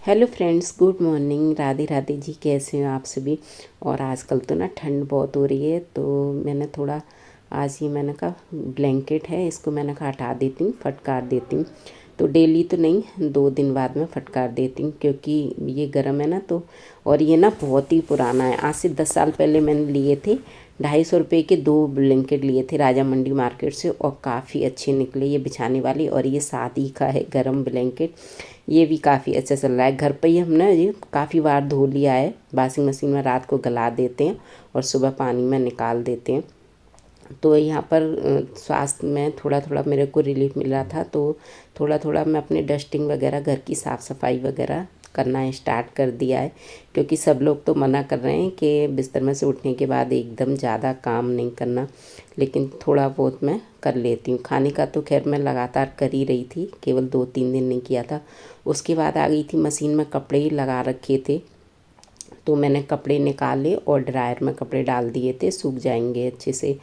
Hello friends, good morning. Radhe Radhe ji, कैसे हो आप सभी। और आजकल तो ना ठंड बहुत हो रही है, तो मैंने थोड़ा आज ये मैंने कहा ब्लैंकेट है, इसको मैंने कहा हटा देती हूँ, फटकार देती हूँ। तो डेली तो नहीं, 2 दिन बाद में फटकार देती हूँ, क्योंकि ये गर्म है ना। तो और ये ना बहुत ही पुराना है, आज से 10 साल पहले मैंने लिए थे। 250 रुपये के 2 ब्लैंकेट लिए थे राजा मंडी मार्केट से, और काफ़ी अच्छे निकले ये बिछाने वाली। और ये शादी का है गर्म ब्लैंकेट, ये भी काफ़ी अच्छा चल रहा है। घर पर ही हमने ये काफ़ी बार धो लिया है, वॉशिंग मशीन में रात को गला देते हैं और सुबह पानी में निकाल देते हैं। तो यहाँ पर स्वास्थ्य में थोड़ा थोड़ा मेरे को रिलीफ मिल रहा था, तो थोड़ा थोड़ा मैं अपने डस्टिंग वगैरह, घर की साफ़ सफाई वगैरह करना स्टार्ट कर दिया है। क्योंकि सब लोग तो मना कर रहे हैं कि बिस्तर में से उठने के बाद एकदम ज़्यादा काम नहीं करना, लेकिन थोड़ा बहुत मैं कर लेती हूँ। खाने का तो खैर मैं लगातार कर ही रही थी, केवल 2-3 दिन नहीं किया था। उसके बाद आ गई थी मशीन में, कपड़े ही लगा रखे थे, तो मैंने कपड़े निकाले और ड्रायर में कपड़े डाल दिए थे, सूख जाएंगे अच्छे से।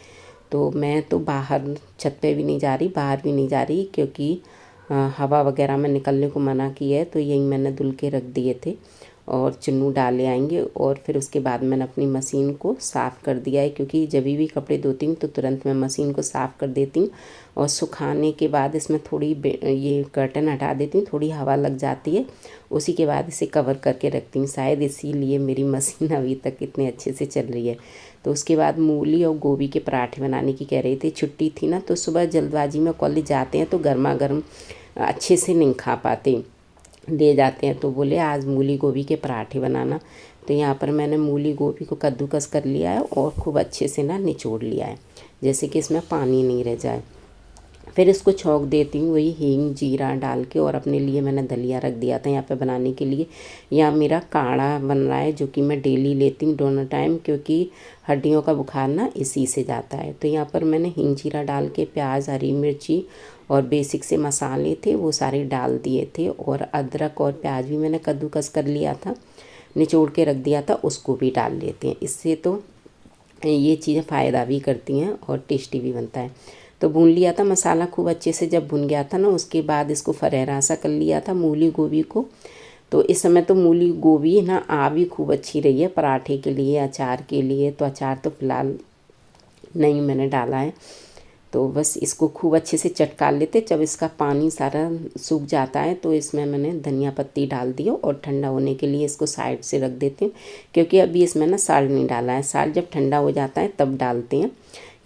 तो मैं तो बाहर छत पे भी नहीं जा रही, बाहर भी नहीं जा रही, क्योंकि हवा वगैरह में निकलने को मना की है। तो यही मैंने धुल के रख दिए थे और चुन्नू डाले आएंगे। और फिर उसके बाद मैंने अपनी मशीन को साफ़ कर दिया है, क्योंकि जब भी कपड़े धोती हूँ तो तुरंत मैं मशीन को साफ़ कर देती हूँ। और सुखाने के बाद इसमें थोड़ी ये कर्टन हटा देती हूँ, थोड़ी हवा लग जाती है, उसी के बाद इसे कवर करके रखती हूँ। शायद इसीलिए मेरी मशीन अभी तक इतने अच्छे से चल रही है। तो उसके बाद मूली और गोभी के पराठे बनाने की कह रही थी। छुट्टी थी ना, तो सुबह जल्दबाजी में कॉलेज जाते हैं तो गर्मा गर्म अच्छे से नहीं खा पाते, ले जाते हैं। तो बोले आज मूली गोभी के पराठे बनाना। तो यहाँ पर मैंने मूली गोभी को कद्दूकस कर लिया है और खूब अच्छे से ना निचोड़ लिया है, जैसे कि इसमें पानी नहीं रह जाए। फिर इसको छौंक देती हूँ वही हींग जीरा डाल के। और अपने लिए मैंने दलिया रख दिया था यहाँ पे बनाने के लिए। यहाँ मेरा काढ़ा बन रहा है, जो कि मैं डेली लेती हूँ दोनों टाइम, क्योंकि हड्डियों का बुखार ना इसी से जाता है। तो यहाँ पर मैंने हींग जीरा डाल के प्याज हरी मिर्ची और बेसिक से मसाले थे वो सारे डाल दिए थे। और अदरक और प्याज भी मैंने कद्दूकस कर लिया था, निचोड़ के रख दिया था, उसको भी डाल लेते हैं। इससे तो ये चीज़ें फ़ायदा भी करती हैं और टेस्टी भी बनता है। तो भून लिया था मसाला खूब अच्छे से, जब भुन गया था ना, उसके बाद इसको फरहेरा सा कर लिया था मूली गोभी को। तो इस समय तो मूली गोभी ना आ भी खूब अच्छी रही है पराठे के लिए, अचार के लिए। तो अचार तो फ़िलहाल नहीं मैंने डाला है। तो बस इसको खूब अच्छे से चटका लेते। जब इसका पानी सारा सूख जाता है तो इसमें मैंने धनिया पत्ती डाल दी और ठंडा होने के लिए इसको साइड से रख देती हूँ, क्योंकि अभी इसमें ना साल्ट नहीं डाला है। साल्ट जब ठंडा हो जाता है तब डालते हैं।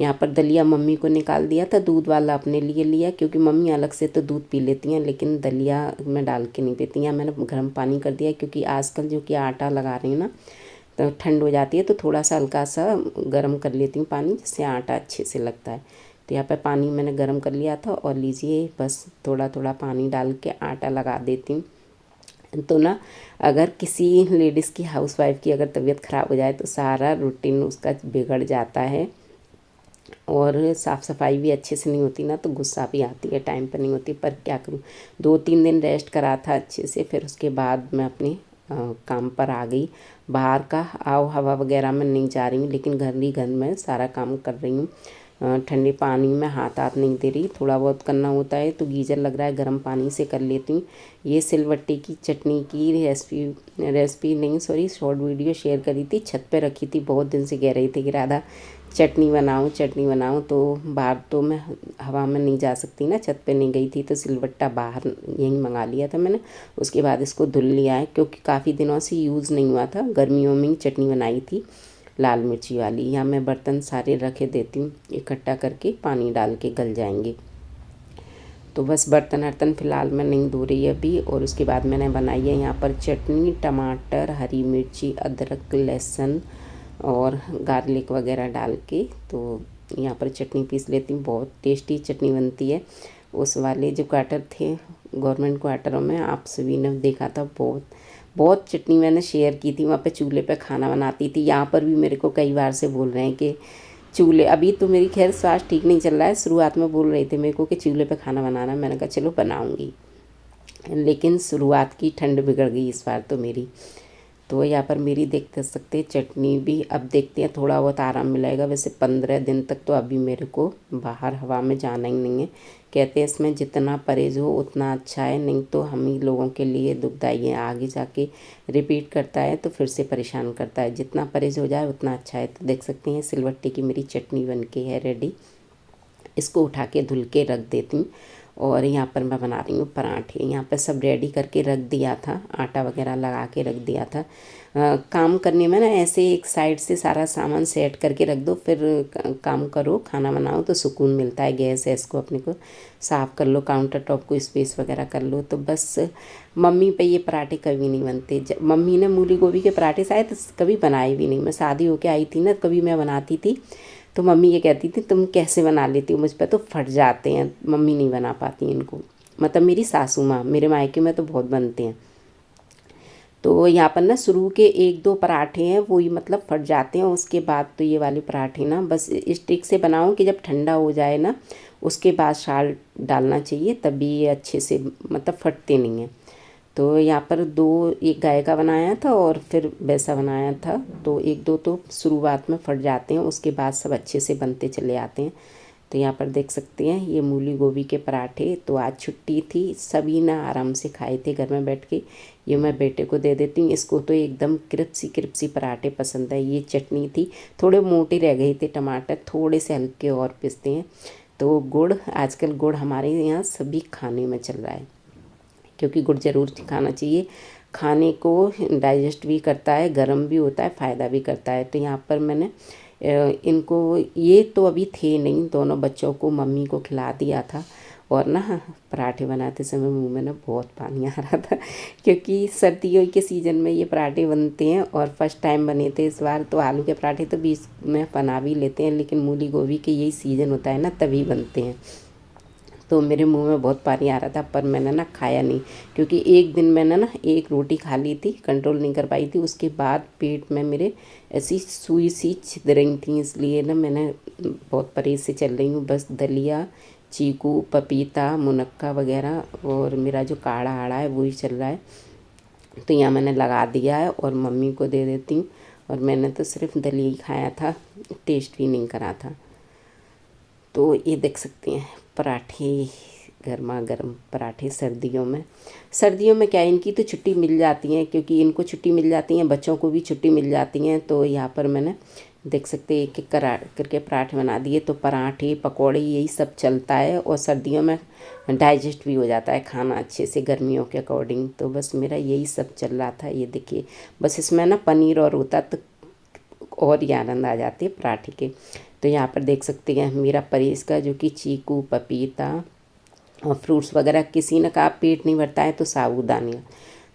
यहाँ पर दलिया मम्मी को निकाल दिया था, दूध वाला अपने लिए लिया, क्योंकि मम्मी अलग से तो दूध पी लेती हैं, लेकिन दलिया में डाल के नहीं पीती हैं। मैंने गर्म पानी कर दिया, क्योंकि आजकल जो कि आटा लगा रही हूँ ना, तो ठंड हो जाती है, तो थोड़ा सा हल्का सा गर्म कर लेती हूँ पानी, जिससे आटा अच्छे से लगता है। तो यहाँ पे पानी मैंने गर्म कर लिया था, और लीजिए बस थोड़ा थोड़ा पानी डाल के आटा लगा देती हूँ। तो ना अगर किसी लेडीज़ की, हाउसवाइफ की अगर तबीयत ख़राब हो जाए तो सारा रूटीन उसका बिगड़ जाता है, और साफ़ सफाई भी अच्छे से नहीं होती ना, तो गुस्सा भी आती है, टाइम पर नहीं होती। पर क्या करूँ, 2-3 दिन रेस्ट करा था अच्छे से, फिर उसके बाद मैं अपने काम पर आ गई। बाहर का आओ हवा वगैरह में नहीं जा रही हूँ, लेकिन घर ही घर में सारा काम कर रही हूँ। ठंडे पानी में हाथ नहीं दे रही, थोड़ा बहुत करना होता है तो गीज़र लग रहा है, गर्म पानी से कर लेती हूँ। ये सिलवट्टे की चटनी की रेसिपी नहीं, सॉरी, शॉर्ट वीडियो शेयर करी थी, छत पे रखी थी। बहुत दिन से कह रही थी कि राधा चटनी बनाऊँ, तो बाहर तो मैं हवा में नहीं जा सकती ना, छत पे नहीं गई थी, तो सिलवट्टा बाहर यहीं मंगा लिया था मैंने। उसके बाद इसको धुल लिया है, क्योंकि काफ़ी दिनों से यूज़ नहीं हुआ था। गर्मियों में ही चटनी बनाई थी लाल मिर्ची वाली। यहाँ मैं बर्तन सारे रखे देती हूँ, इकट्ठा करके पानी डाल के गल जाएंगे। तो बस बर्तन वर्तन फ़िलहाल मैं नहीं धो रही अभी। और उसके बाद मैंने बनाई है यहाँ पर चटनी, टमाटर हरी मिर्ची अदरक लहसुन और गार्लिक वगैरह डाल के। तो यहाँ पर चटनी पीस लेती हूँ, बहुत टेस्टी चटनी बनती है। उस वाले जो क्वार्टर थे गवर्नमेंट क्वार्टरों में, आप सभी ने देखा था, बहुत बहुत चटनी मैंने शेयर की थी। वहाँ पे चूल्हे पे खाना बनाती थी। यहाँ पर भी मेरे को कई बार से बोल रहे हैं कि चूल्हे, अभी तो मेरी खैर स्वास्थ्य ठीक नहीं चल रहा है, शुरुआत में बोल रहे थे मेरे को कि चूल्हे पे खाना बनाना। मैंने कहा चलो बनाऊँगी, लेकिन शुरुआत की ठंड बिगड़ गई इस बार तो मेरी। तो यहाँ पर मेरी देख सकते चटनी भी, अब देखते हैं थोड़ा बहुत आराम मिलेगा। वैसे 15 दिन तक तो अभी मेरे को बाहर हवा में जाना ही नहीं है, कहते हैं इसमें जितना परहेज़ हो उतना अच्छा है, नहीं तो हम ही लोगों के लिए दुखदाई है, आगे जाके रिपीट करता है तो फिर से परेशान करता है। जितना परहेज़ हो जाए उतना अच्छा है। तो देख सकते हैं सिलवट्टे की मेरी चटनी बन के है रेडी। इसको उठा के धुल के रख देती हूँ। और यहाँ पर मैं बना रही हूँ पराठे। यहाँ पर सब रेडी करके रख दिया था, आटा वगैरह लगा के रख दिया था। काम करने में ना ऐसे एक साइड से सारा सामान सेट करके रख दो, फिर काम करो, खाना बनाओ तो सुकून मिलता है। गैस है इसको अपने को साफ़ कर लो, काउंटर टॉप को स्पेस वगैरह कर लो। तो बस मम्मी पे ये पराठे कभी नहीं बनते। मम्मी ने मूली गोभी के पराठे शायद कभी बनाए भी नहीं। मैं शादी होके आई थी ना, कभी मैं बनाती थी तो मम्मी ये कहती थी तुम कैसे बना लेती हो, मुझ पर तो फट जाते हैं, मम्मी नहीं बना पाती इनको। मतलब मेरी सासू माँ, मेरे मायके में तो बहुत बनते हैं। तो यहाँ पर ना शुरू के 1-2 पराठे हैं वो ही मतलब फट जाते हैं। उसके बाद तो ये वाले पराठे ना बस इस ट्रिक से बनाओ कि जब ठंडा हो जाए ना उसके बाद साल्ट डालना चाहिए, तभी ये अच्छे से मतलब फटते नहीं हैं। तो यहाँ पर 2 एक गाय का बनाया था और फिर वैसा बनाया था। तो 1-2 तो शुरुआत में फट जाते हैं, उसके बाद सब अच्छे से बनते चले आते हैं। तो यहाँ पर देख सकते हैं ये मूली गोभी के पराठे। तो आज छुट्टी थी, सभी ना आराम से खाए थे घर में बैठ के। ये मैं बेटे को दे देती हूँ, इसको तो एकदम क्रिप्सी पराठे पसंद है। ये चटनी थी, थोड़े मोटे रह गए थे टमाटर, थोड़े से हल्के और पिसते हैं। तो गुड़, आजकल गुड़ हमारे यहाँ सभी खाने में चल रहा है, क्योंकि गुड़ ज़रूर खाना चाहिए। खाने को डाइजेस्ट भी करता है, गर्म भी होता है, फ़ायदा भी करता है। तो यहाँ पर मैंने इनको, ये तो अभी थे नहीं, दोनों बच्चों को मम्मी को खिला दिया था। और ना पराठे बनाते समय मुंह में ना बहुत पानी आ रहा था, क्योंकि सर्दियों के सीज़न में ये पराठे बनते हैं और फर्स्ट टाइम बने थे इस बार। तो आलू के पराठे तो बीच में बना भी लेते हैं, लेकिन मूली गोभी के यही सीज़न होता है ना, तभी बनते हैं। तो मेरे मुंह में बहुत पानी आ रहा था, पर मैंने ना खाया नहीं, क्योंकि एक दिन मैंने ना एक रोटी खा ली थी, कंट्रोल नहीं कर पाई थी। उसके बाद पेट में मेरे ऐसी सुई सी छिद रही थी, इसलिए ना मैंने बहुत परहेज से चल रही हूँ। बस दलिया, चीकू, पपीता, मुनक्का वगैरह और मेरा जो काढ़ा आड़ा है वही चल रहा है। तो यहाँ मैंने लगा दिया है और मम्मी को दे देती हूँ। और मैंने तो सिर्फ दलिया ही खाया था, टेस्ट भी नहीं करा था। तो ये देख सकते हैं पराठे, गर्मा गर्म पराठे सर्दियों में क्या है, इनकी तो छुट्टी मिल जाती है, क्योंकि इनको छुट्टी मिल जाती है, बच्चों को भी छुट्टी मिल जाती हैं। तो यहाँ पर मैंने देख सकते हैं एक एक करके पराठे बना दिए। तो पराठे, पकौड़े यही सब चलता है, और सर्दियों में डाइजेस्ट भी हो जाता है खाना अच्छे से गर्मियों के अकॉर्डिंग। तो बस मेरा यही सब चल रहा था। ये देखिए, बस इसमें ना पनीर और होता तो और ही आनंद आ जाते हैं पराठे के। तो यहाँ पर देख सकते हैं मेरा परहेज का, जो कि चीकू, पपीता और फ्रूट्स वगैरह। किसी ने कहा पेट नहीं भरता है तो साबूदाना।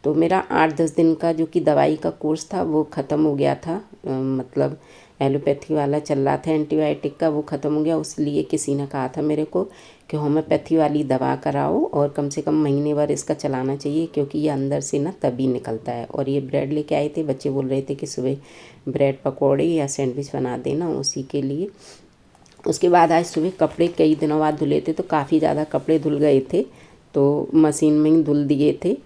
तो मेरा 8-10 दिन का जो कि दवाई का कोर्स था वो ख़त्म हो गया था, मतलब एलोपैथी वाला चल रहा था एंटीबायोटिक का, वो ख़त्म हो गया। उसलिए किसी ने कहा था मेरे को कि होम्योपैथी वाली दवा कराओ और कम से कम महीने भर इसका चलाना चाहिए, क्योंकि ये अंदर से ना तभी निकलता है। और ये ब्रेड लेके आए थे, बच्चे बोल रहे थे कि सुबह ब्रेड पकौड़े या सैंडविच बना देना, उसी के लिए। उसके बाद आज सुबह कपड़े कई दिनों बाद धुले थे, तो काफ़ी ज़्यादा कपड़े धुल गए थे, तो मशीन में ही धुल दिए थे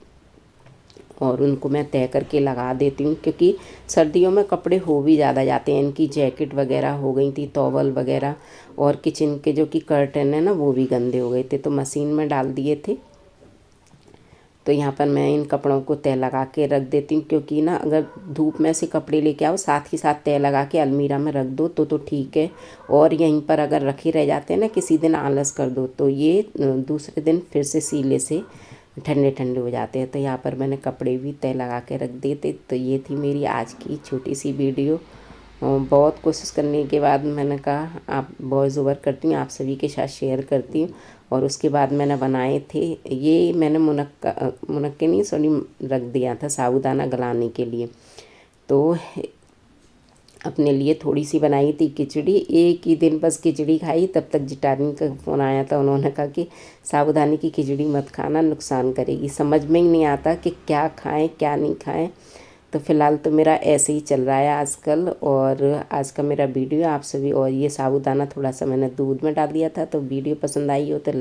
और उनको मैं तय करके लगा देती हूँ, क्योंकि सर्दियों में कपड़े हो भी ज़्यादा जाते हैं। इनकी जैकेट वगैरह हो गई थी, टॉवल वगैरह, और किचन के जो कि कर्टन है ना वो भी गंदे हो गए थे, तो मशीन में डाल दिए थे। तो यहाँ पर मैं इन कपड़ों को तय लगा के रख देती हूँ, क्योंकि ना अगर धूप में से कपड़े लेके आओ साथ ही साथ तय लगा के अलमीरा में रख दो तो ठीक है। और यहीं पर अगर रखे रह जाते हैं ना, किसी दिन आलस कर दो तो ये दूसरे दिन फिर से सीले से ठंडे ठंडे हो जाते हैं। तो यहाँ पर मैंने कपड़े भी तय लगा के रख दिए थे। तो ये थी मेरी आज की छोटी सी वीडियो। बहुत कोशिश करने के बाद मैंने कहा आप वॉइस ओवर करती हूँ, आप सभी के साथ शेयर करती हूँ। और उसके बाद मैंने बनाए थे, ये मैंने मुनक्के नहीं सॉरी रख दिया था साबूदाना गलाने के लिए। तो अपने लिए थोड़ी सी बनाई थी खिचड़ी, एक ही दिन बस खिचड़ी खाई। तब तक जिटानी का फ़ोन आया था, उन्होंने कहा कि साबूदाने की खिचड़ी मत खाना, नुकसान करेगी। समझ में ही नहीं आता कि क्या खाएं क्या नहीं खाएं। तो फ़िलहाल तो मेरा ऐसे ही चल रहा है आजकल। और आज का मेरा वीडियो आप सभी, और ये साबूदाना थोड़ा सा मैंने दूध में डाल दिया था। तो वीडियो पसंद आई हो तो